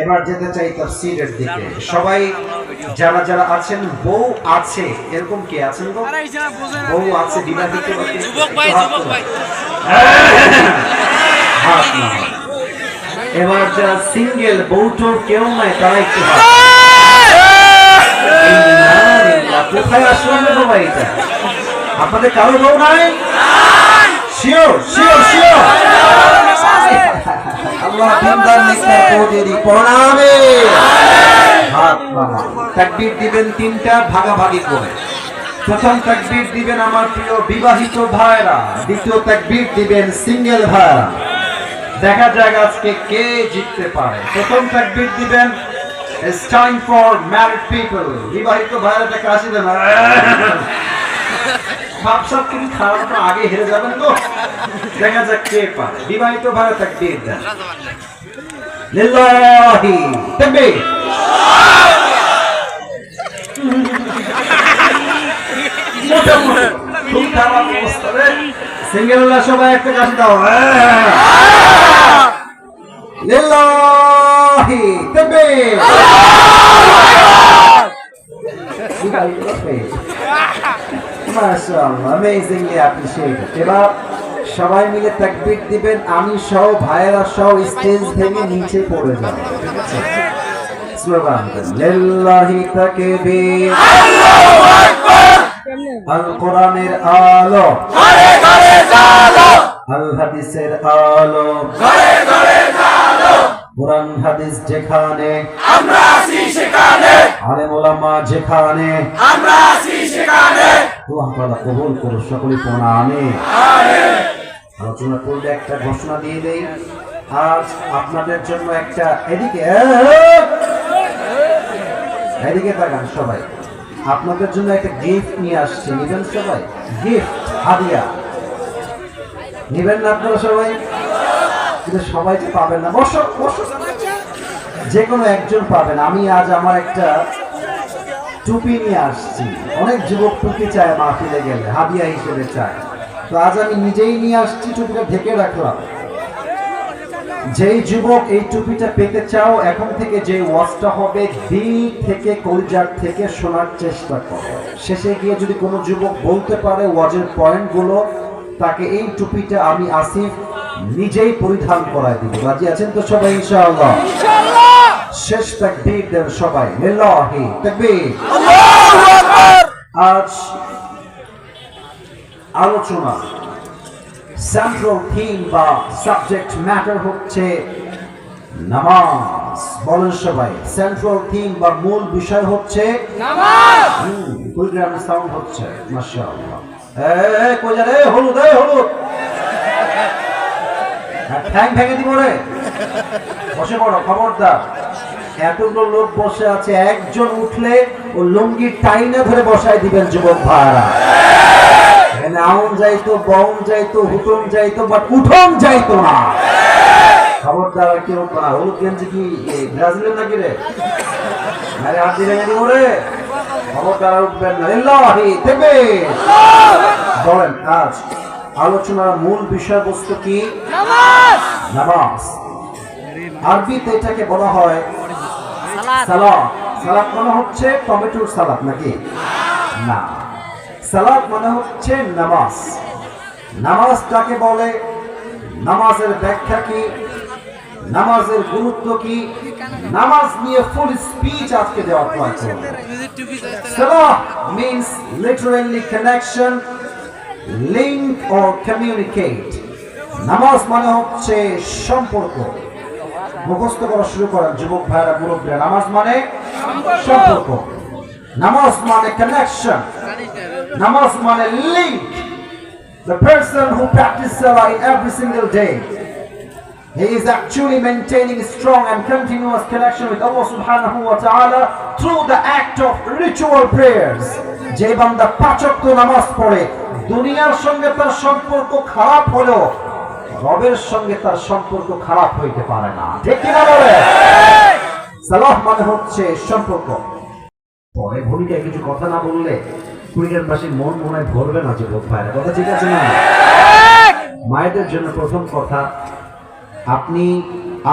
এবার যেতে চাই তাফসীরের দিকে। সবাই যারা যারা আছেন বউ আছে এরকম কে আছেন গো? বউ আছে বিবাহিত যুবক ভাই হাত না। এবার যারা সিঙ্গেল বউ টোর কেউ নাই তারা একটু হাত। কোথায় আসলাম রে বাবা এটা? আপনাদের কারো বউ নাই? Sure sure sure. আল্লাহ দিনদার নেককার বউদেরই প্রণামে হাত নামা। তাকবীর দিবেন তিনটা ভাগাভাগি করে। প্রথম তাকবীর দিবেন আমার প্রিয় বিবাহিত ভাইরা, দ্বিতীয় তাকবীর দিবেন সিঙ্গেল ভাইরা। দেখা যাক আজকে কে জিততে পারে। প্রথম তাকবীর দিবেন It's time for married people. বিবাহিত ভাইরা কাশি দেন। ভাবসাব কিন্তু খাওয়ার আগে হেরে যাবেন তো। দেখা যাক কে পারে। বিবাহিত ভাইরা তাকবীর দেন। লিল্লাহি তাকবীর। মোটামুটি খুব খারাপ অবস্থা রে। সিঙ্গেলরা সবাই একটা কাশি দাও। লিল্লাহি তাকবীর। মাশাআল্লাহ, amazingly appreciated. এবার সবাই মিলে তাকবীর দিবেন, আমি সহ ভাইয়েরা সহ স্টেজ থেকে নিচে পড়ে যাব। ঠিক আছে? স্লোগান দেন লিল্লাহি তাকবীর, আল্লাহু আকবার, আল কোরআনের আলো ঘরে ঘরে জ্বালো, আল হাদিসের আলো ঘরে ঘরে জ্বালো, কোরআন হাদিস যেখানে আমরা আছি সেখানে, আলেম ওলামা যেখানে আমরা আছি সেখানে, আল্লাহ তাআলা কবুল করুন। সকলে পড়া আমিন। আলোচনা করলে একটা ঘোষণা দিয়ে দেই, আজ আপনাদের জন্য একটা এদিকে তাকান সবাই, আপনাদের জন্য একটা গিফট নিয়ে আসছে। নিবেন সবাই? গিফট হাদিয়া নিবেন না আপনারা সবাই? কিন্তু সবাই যে পাবেন না। বসো বসো, যে কোনো একজন পাবেন। আমি আজ আমার একটা টুপি নিয়ে আসছি। অনেক যুবক টুপি চায়, মাহফিলে গেলে হাদিয়া হিসেবে চায়। তো আজ আমি নিজেই নিয়ে আসছি, টুপিটা ঢেকে রাখলাম। যেই যুবক এই টুপিটা পেতে চাও, এখন থেকে যে ওয়াজটা হবে দিল থেকে কলিজার থেকে শোনার চেষ্টা করো। শেষে গিয়ে যদি কোনো যুবক বলতে পারে ওয়াজের পয়েন্টগুলো, তাকে এই টুপিটা আমি আসিফ নিজেই পরিধান করায় দিব। রাজি আছেন তো সবাই? ইনশাআল্লাহ। শেষ তাকবীর দেন সবাই, লিল্লাহি তাকবীর, আল্লাহু আকবার। আজ আলোচনা সেন্ট্রাল থিম বা সাবজেক্ট ম্যাটার হচ্ছে নামাজ। বলেন সবাই, সেন্ট্রাল থিম বা মূল বিষয় হচ্ছে নামাজ। কুইগ্রামের সাউন্ড হচ্ছে, মাশাআল্লাহ। কই যা রে হলুদ, হলুদ ঠ্যাং ভেঙে দিব রে। বসে পড়ো, খবরদার। এতগুলো লোক বসে আছে, একজন উঠলে ও লুঙ্গি টাইনা ধরে বসায় দিবেন যুবক ভাইরা। আউন যাইতো, বউন যাইতো, হুটন যাইতো, বাট উঠন যাইতো না। খবরদার কেউ না। হলুদ গেঞ্জি কি ব্রাজিলের নাকি রে? আরে হাত দিয়ে ভেঙে দিব রে। খবরদার উঠবেন না। লিল্লাহি তাকবীর। বলেন আজ আলোচনার মূল বিষয়বস্তু কি? নামাজ। নামাজ আরবিতে এটাকে বলা হয় সালাত। সালাত মানে হচ্ছে টমেটোর সালাদ নাকি? না, সালাত মানে হচ্ছে নামাজ। নামাজ কাকে বলে? নামাজের ব্যাখ্যা কি? নামাজের গুরুত্ব কি? নামাজ নিয়ে ফুল স্পিচ আজকে দেওয়ার প্রয়োজন। সালাত means literally connection, link or communicate. নামাজ মানে হচ্ছে সম্পর্ক। মুখস্থ করা শুরু করেন যুবক ভাইরা, মুরব্বীরা। নামাজ মানে সম্পর্ক, নামাজ মানে কানেকশন, নামাজ মানে link. The person who practices salah in every single day, he is actually maintaining a strong and continuous connection with Allah subhanahu wa ta'ala through the act of ritual prayers. যে বান্দা পাঁচ ওয়াক্ত নামাজ পড়ে, দুনিয়ার সঙ্গে তার সম্পর্ক খারাপ হলেও রবের সঙ্গে তার সম্পর্ক খারাপ হইতে পারে না। ঠিক কিনা বলে? সালাহ মানে হচ্ছে সম্পর্ক। পরে ভূমিকায় কিছু কথা না বললে কুড়িটার পাশে মন মনে ভরবে না যুবক ভাইরা। কথা ঠিক আছে না? মায়েদের জন্য প্রথম কথা, আপনি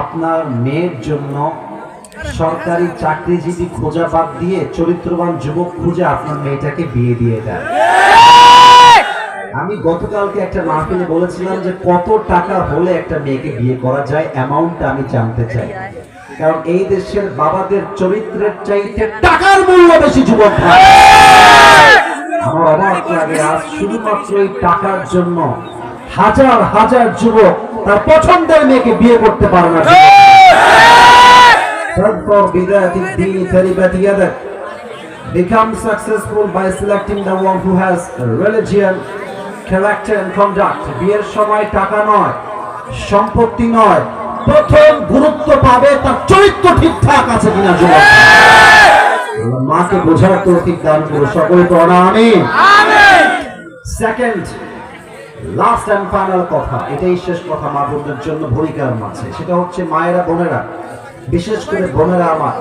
আপনার মেয়ের জন্য সরকারি চাকরিজীবী খোঁজা বাদ দিয়ে চরিত্রবান যুবক খুঁজে আপনার মেয়েটাকে বিয়ে দিয়ে দেন। আমি গতকালকে একটা মাহফিলে বলেছিলাম যে কত টাকা হলে একটা মেয়েকে বিয়ে করা যায়, অ্যামাউন্টটা আমি জানতে চাই, কারণ এই দেশের বাবাদের চরিত্রের চাইতে টাকার মূল্য বেশি যুবক ভাই। আমার অবাক লাগে আজ শুধুমাত্র এই টাকার জন্য হাজার হাজার যুবক তার পছন্দের মেয়েকে বিয়ে করতে পারে না। Become successful by selecting the one who has religion, character and conduct. বিয়ের সময় টাকা নয়, সম্পত্তি নয়, প্রথম গুরুত্ব পাবে তার চরিত্র ঠিকঠাক আছে কিনা। যুবক মাকে বোঝার তৌফিক দান করুন সকলে পড়া আমিন। সেকেন্ড লাস্ট এন্ড ফাইনাল কথা, এটাই শেষ কথা মা বোনদের জন্য ভূমিকার মাঝে, সেটা হচ্ছে মায়েরা বোনেরা, বিশেষ করে বোনেরা আমার,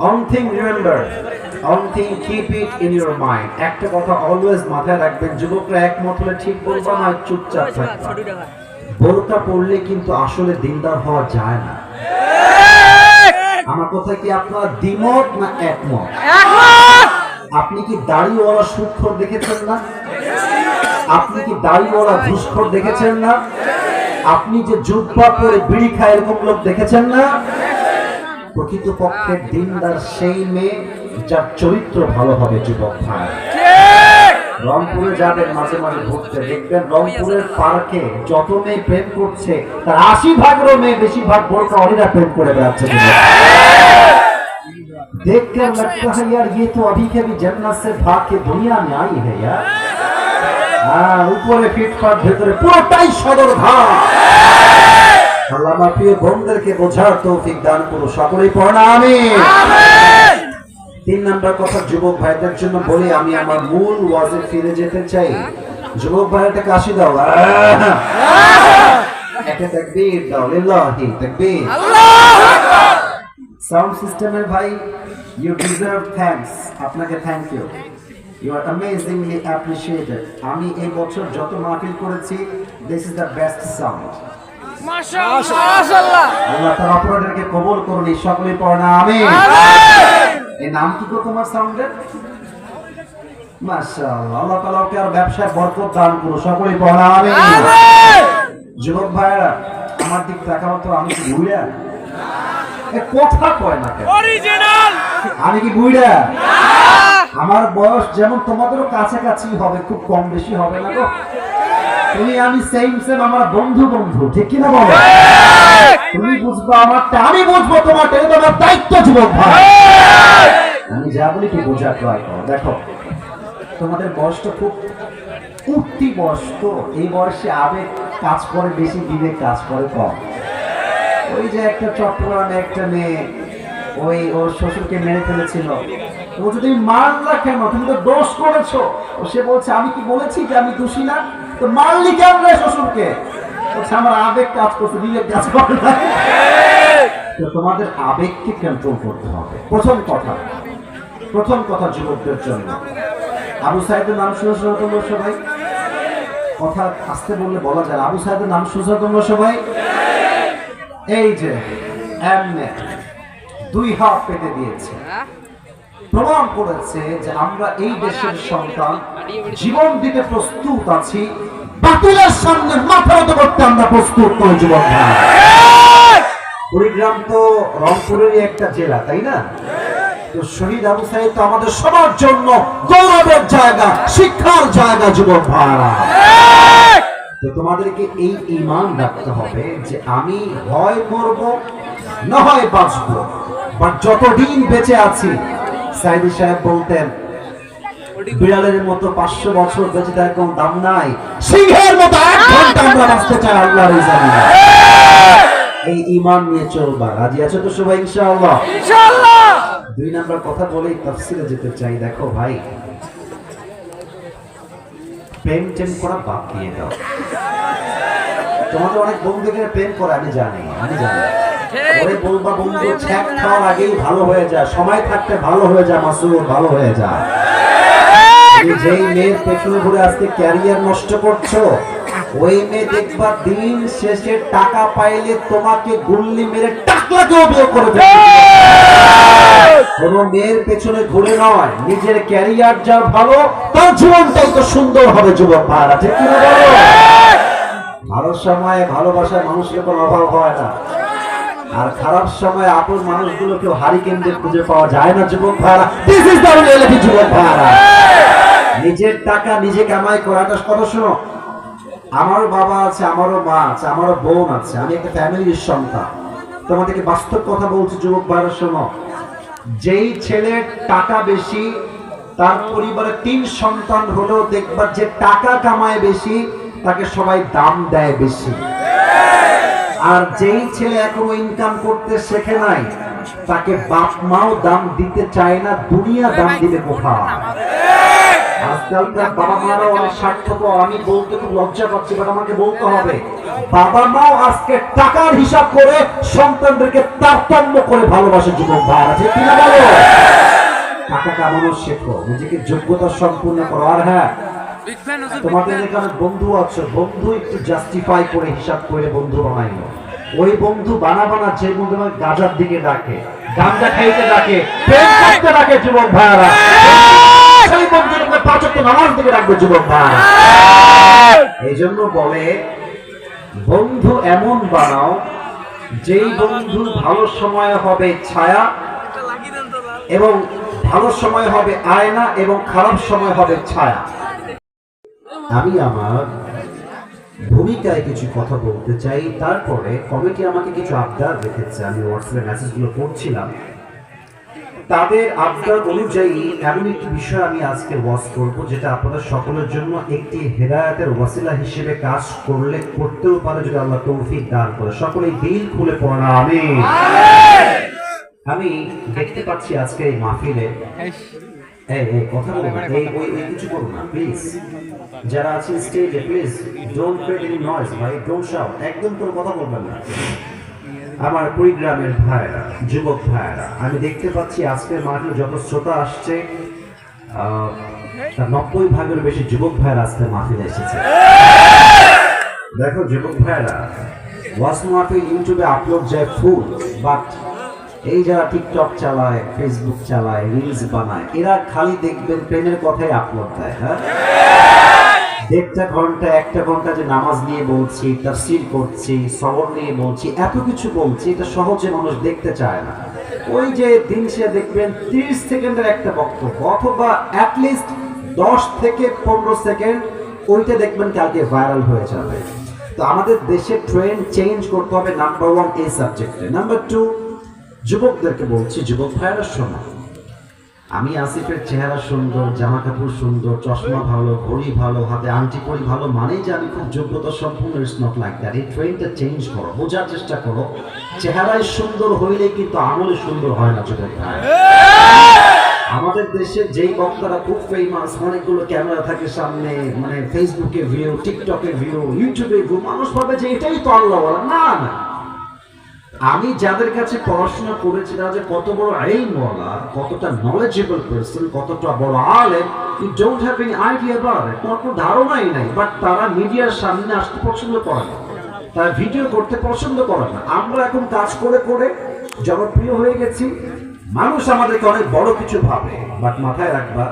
one thing remember, one thing keep it in your mind. একটা কথা অলওয়েজ মাথায় রাখবেন, যুবকরা একমত হলে ঠিক বলবা না চুপচাপ থাকবা। বোরকা পড়লে কিন্তু আসলে দিনদার হওয়া যায় না। আমার কথা কি আপনারা দ্বিমত না একমত? আপনি কি দাড়িওয়ালা সুদখোর দেখেছেন না? আপনি কি দাড়িওয়ালা ঘুষখোর দেখেছেন না? আপনি যে জুব্বা পরে বিড়ি খায় এরকম লোক দেখেছেন না? প্রকৃতপক্ষে দিনদার সেই মেয়ে যার চরিত্র ভালো হবে। যুবক ভাই, রংপুরে যাবেন মাঝে মাঝে ঘুরতে, দেখবেন রংপুরের পার্কে যত মেয়ে প্রেম করছে তার 80% মেয়ে বেশিরভাগ বোরকা অরিরা প্রেম করে বেড়াচ্ছে। देखकर लगता है यार ये तो अभी के भी जन्नत से भाग के दुनिया में आई है यार। উপরে ফিটফাট ভেতরে পুরোটাই সদর ঘাট। আল্লাহ আমার প্রিয় বোনদেরকে বোঝার তৌফিক দান করুন সকলেই পড়েন আমিন। 3 নাম্বার কথা যুবক ভাইদের জন্য বলি, আমি আমার মূল ওয়াজে ফিরে যেতে চাই। যুবক ভাইটাকে কাশি দাও, একটা তাকবীর দাও, লিল্লাহি তাকবীর, আল্লাহু আকবার। সাউন্ড সিস্টেমের ভাই, ইউ ডিজার্ভ থ্যাঙ্কস, আপনাকে thank you, you are amazingly appreciated. আমি এই বছর যত মাহফিল করেছি, this is the best sound. মাশাআল্লাহ, আল্লাহ তাআলা আপনাদেরকে কবুল করুন সকলেই পড়না আমিন। এই নাম কি গো তোমার সাউন্ডের? মাশাআল্লাহ, আল্লাহ তাআলা ওকে আর ব্যবসায় বরকত দান করুন সকলেই পড়না আমিন। যুবক ভাইরা আমার দিক তাকাও তো, আমি কি বুইড়া? কথা কয় না কেন? অরিজিনাল আমি কি বুইড়া? আমার বয়স যেমন তোমাদেরও কাছাকাছি হবে, খুব কম বেশি হবে না গো। তুমি আমি সেম সেম, আমার বন্ধু বন্ধু, ঠিক কি না বলো? তুমি বুঝবা আমারটা, আমি বুঝবো তোমারটা, এটা আমার দায়িত্ব। যুবক ভাই, আমি যা বলি কি বোঝা ট্রাই করো। দেখো তোমাদের বয়সটা খুব উঠতি বয়স, তো এই বয়সে আবেগ কাজ করে বেশি, বিবেক কাজ করে কম। ওই যে একটা চট্টগ্রামে একটা মেয়ে ওই ওর শ্বশুরকে মেরে ফেলেছিল, ও যদি মারলা কেন, তুমি তো দোষ করেছো। সে বলছে আমি কি বলেছি যে আমি দোষী না, তো মারলি কেন রে শ্বশুরকে? বলছে আমার আবেগ কাজ করছে, বিবেক কাজ করে না। তো তোমাদের আবেগকে কন্ট্রোল করতে হবে। প্রথম কথা যুবকদের জন্য, আবু সাইদের নাম শুনেছো তোমরা সবাই? কথা আস্তে বললে বলা যায়। আবু সাইদের নাম শুনেছো তোমরা সবাই? এই যে এমনে 2 হাত পেতে দিয়েছে, প্রমাণ করেছে যে আমরা এই দেশের সন্তান, জীবন দিতে প্রস্তুত আছি, বাতিলের সামনে মাথা নত করতে আমরা প্রস্তুত নই। যুবক ভাই, কুড়িগ্রাম তো রংপুরেরই একটা জেলা, তাই না? তো শহীদ আবু সাইদ তো আমাদের সবার জন্য গৌরবের জায়গা, শিক্ষার জায়গা। যুবক ভাইরা, তো তোমাদেরকে এই ঈমান রাখতে হবে যে আমি হয় মরবো না হয় বাঁচবো, বাট যতদিন বেঁচে আছি, সাইদি সাহেব বলতেন বিড়ালের মতো 500 বছর বেঁচে থাকার কোনো দাম নাই, সিংহের মতো 1 ঘন্টা আমরা বাঁচতে চাই আল্লাহর ইজাজতে। এই ঈমান নিয়ে চলবা, রাজি আছো তো সবাই? ইনশাআল্লাহ। ইনশাআল্লাহ। 2 নাম্বার কথা বলেই তাফসীরে যেতে চাই। দেখো ভাই, প্রেম করা বাদ দিয়ে দাও। তোমাদের অনেক বন্ধুদের প্রেম করে আমি জানি, ওরে বলবা বন্ধু ছ্যাক খাওয়ার আগেই ভালো হয়ে যায়, সময় থাকতে ভালো হয়ে যায়, মাসুদ ভালো হয়ে যায়। যেই মেয়ের পেছনে ঘুরে আজকে ক্যারিয়ার নষ্ট করছো, ওই মেয়ে দেখবা দিন শেষে টাকা পাইলে তোমাকে গুল্লি মেরে টাকা টাকলাকেও বিয়ে করে কোন মেয়ের পেছনে ঘুরে নয়, নিজের ক্যারিয়ার যা ভালো তার জীবনটাই তো সুন্দর হবে যুবক ভাইরা, ঠিক কিনা বলো? ভালো সময়ে ভালোবাসার মানুষের কোনো অভাব হয় না, আর খারাপ সময়ে আপন মানুষগুলোকে হারিকেন দিয়ে খুঁজে পাওয়া যায় না যুবক ভাইরা। দিস ইজ দ্য রিয়ালিটি যুবক ভাইরা। নিজের টাকা নিজে কামাই করাটা কথা শোনো, আমারও বাবা আছে, আমারও মা আছে, আমারও বোন আছে, আমি একটা ফ্যামিলির সন্তান। তোমাদেরকে বাস্তব কথা বলছি যুবক ভাইরা, শোনো, যেই ছেলের টাকা বেশি তার পরিবারে 3 সন্তান হলেও দেখবা যে টাকা কামায় বেশি তাকে সবাই দাম দেয় বেশি। আর যেই ছেলে এখনো ইনকাম করতে শেখে নাই তাকে বাপ মাও দাম দিতে চায় না, দুনিয়া দাম দিবে কোথাও। আজকালকার বাবা মারা অনেক স্বার্থপর, আমি বলতে খুব লজ্জা পাচ্ছি, বাট আমাকে বলতে হবে, বাবা মাও আজকে টাকার হিসাব করে সন্তানদেরকে তারতম্য করে ভালোবাসে যুবক ভাইরা, ঠিক কিনা বলো? টাকা কামানো শেখো, নিজেকে যোগ্যতা সম্পূর্ণ করো। আর হ্যাঁ, তোমাদের এখানে বন্ধু আছে, বন্ধু একটু জাস্টিফাই করে হিসাব করে বন্ধু বানাইলো। ওই বন্ধু বানা যে বন্ধু গাঁজার দিকে ডাকে, গাঁজা খাইতে ডাকে, প্রেম করতে ডাকে যুবক ভাইরা, সেই বন্ধুর পাঁচ ওয়াক্ত নামাজ দিকে ডাকবে যুবক ভাইরা। এই জন্য বলে বন্ধু এমন বানাও যেই বন্ধু ভালো সময় হবে ছায়া এবং ভালো সময় হবে আয়না এবং খারাপ সময় হবে ছায়া। আমি আমার ভূমিকায় কিছু কথা বলতে চাই, তারপরে কমিটি আমাকে কিছু আবদার রেখেছে, আমি হোয়াটসঅ্যাপে মেসেজগুলো পড়ছিলাম। তাদের আবদার অনুযায়ী এমন একটি বিষয় আমি আজকে ওয়াজ করব যেটা আপনাদের সকলের জন্য একটি হেদায়েতের ওয়াসিলা হিসেবে কাজ করতেও পারে যদি আল্লাহ তৌফিক দান করে। সকলেই দিল খুলে পড়া আমিন। আমি দেখতে পাচ্ছি আজকে এই মাহফিলে কথা বলবো, কিছু করবো না প্লিজ, যারা আছেন স্টেজে please don't create any noise ভাই, ডোন্ট শাউট, একদম কোনো কথা বলবেন না। আমার কুড়িগ্রামের ভাইরা, যুবক ভাইরা, আমি দেখতে পাচ্ছি আজকের মাহফিলে যত শ্রোতা আসছে তার 90% বেশি যুবক ভাইরা আজকে মাহফিলে এসেছে। দেখো যুবক ভাইরা, ওয়াজ মাহফিল ইউটিউবে আপলোড যায় ফুল, বাট এই যারা টিকটক চালায়, ফেসবুক চালায়, রিলস বানায়, এরা খালি দেখবেন প্রেমের কথাই আপলোড দেয়। হ্যাঁ, 1.5 ঘন্টা 1 ঘন্টা যে নামাজ নিয়ে বলছি, তাফসীর করছি, সবর নিয়ে বলছি, এত কিছু বলছি, এটা সহজে মানুষ দেখতে চায় না। ওই যে দিন সে দেখবেন 30 সেকেন্ডের একটা বক্তব্য অথবা অ্যাটলিস্ট 10 থেকে 15 সেকেন্ড, ওইটা দেখবেন কালকে ভাইরাল হয়ে যাবে। তো আমাদের দেশে ট্রেন্ড চেঞ্জ করতে হবে, নাম্বার 1 এই সাবজেক্টে। নাম্বার 2, যুবকদেরকে বলছি, যুবক ভাইরা শোনো, আমি আসিফের চেহারা সুন্দর, জামা কাপড় সুন্দর, চশমা ভালো, ঘড়ি ভালো, হাতে আংটি পরি ভালো মানেই যে আমি খুব যোগ্যতা সম্পূর্ণ, ইটস নট লাইক দ্যাট। এই ট্রেন্ডটা চেঞ্জ করো, বোঝার চেষ্টা করো, চেহারায় সুন্দর হইলে কিন্তু আমলে সুন্দর হয় না যুবক ভাই। আমাদের দেশে যেই বক্তারা খুব ফেমাস, অনেকগুলো ক্যামেরা থাকে সামনে, মানে ফেসবুকে ভিউ, টিকটকে ভিউ, ইউটিউবে ভিউ, মানুষ ভাবে যে এটাই তো আল্লাহ বলা। না না, আমি যাদের কাছে পড়াশোনা করেছি তারা যে কত বড় ইলমওয়ালা, কতটা নলেজেবল পারসন, কতটা বড় আলেম, you don't have any idea about it, তোমার কোনো ধারণাই নাই। বাট তারা মিডিয়ার সামনে আসতে পছন্দ করে না, তারা ভিডিও করতে পছন্দ করে না। আমরা এখন কাজ করে করে জনপ্রিয় হয়ে গেছি, মানুষ আমাদেরকে অনেক বড় কিছু ভাবে। বাট মাথায় রাখবা,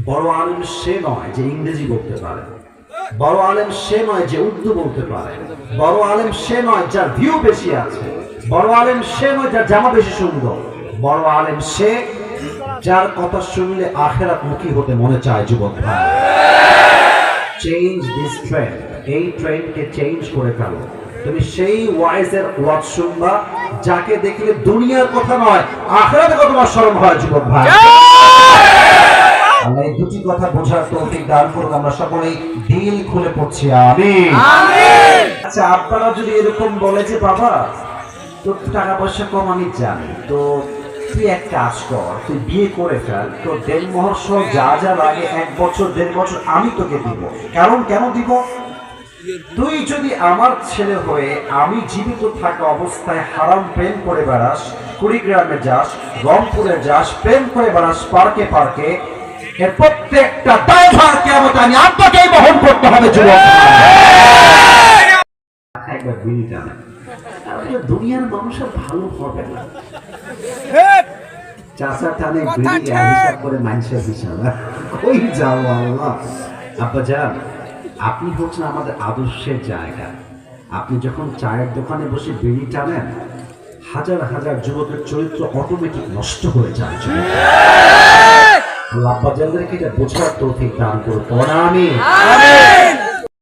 বড় আলেম সে নয় যে ইংরেজি বলতে পারে, বড় আলেম সে নয় যে উর্দু বলতে পারে, বড় আলেম সে নয় যার ভিউ বেশি আছে, বড় আলেম সে নয় যার জামা বেশি সুন্দর, বড় আলেম সে যার কথা শুনলে আখিরাত মুখী হতে মনে চায়। যুবক ভাই, চেঞ্জ দিস ট্রেন্ড, এই ট্রেন্ডকে চেঞ্জ করে ফেলো। তুমি সেই ওয়াইজের ওয়াজ শুনবা যাকে দেখলে দুনিয়ার কথা নয় আখিরাতের কথা তোমার শরম হয়। যুবক ভাই, আমরা এই দুটি কথা বোঝার তৌফিক দান করুন। আমরা সকলেই দিল খুলে পড়ছি আমিন। আচ্ছা, আপনারা যদি এরকম বলে যে বাবা তোর টাকা পয়সা কম, আমি জানি, তো তুই এক কাজ কর, তুই বিয়ে করে ফেল, তোর দেনমোহর সহ যা যা লাগে 1 বছর 1.5 বছর আমি তোকে দিব। কারণ কেন দিব? তুই যদি আমার ছেলে হয়ে আমি জীবিত থাকা অবস্থায় হারাম প্রেম করে বেড়াস, কুড়িগ্রামে যাস, রংপুরে যাস, প্রেম করে বেড়াস পার্কে পার্কে, এর প্রত্যেকটা দায়ভার কিয়ামত আমি আপনাকেই বহন করতে হবে। যুবক, একবার বিড়ি টানে, দুনিয়ার মানুষ আর ভালো হবে না। চাষা টানে বিড়ি হিসাব করে মানুষের হিসাব কই যাও আল্লাহ। আব্বা যান, আপনি হচ্ছেন আমাদের আদর্শের জায়গা। আপনি যখন চায়ের দোকানে বসে বিড়ি টানেন, হাজার হাজার যুবকের চরিত্র অটোমেটিক নষ্ট হয়ে যায়। আল্লাহ আব্বা জানদেরকে এটা বোঝার তৌফিক দান করুন। আমিন।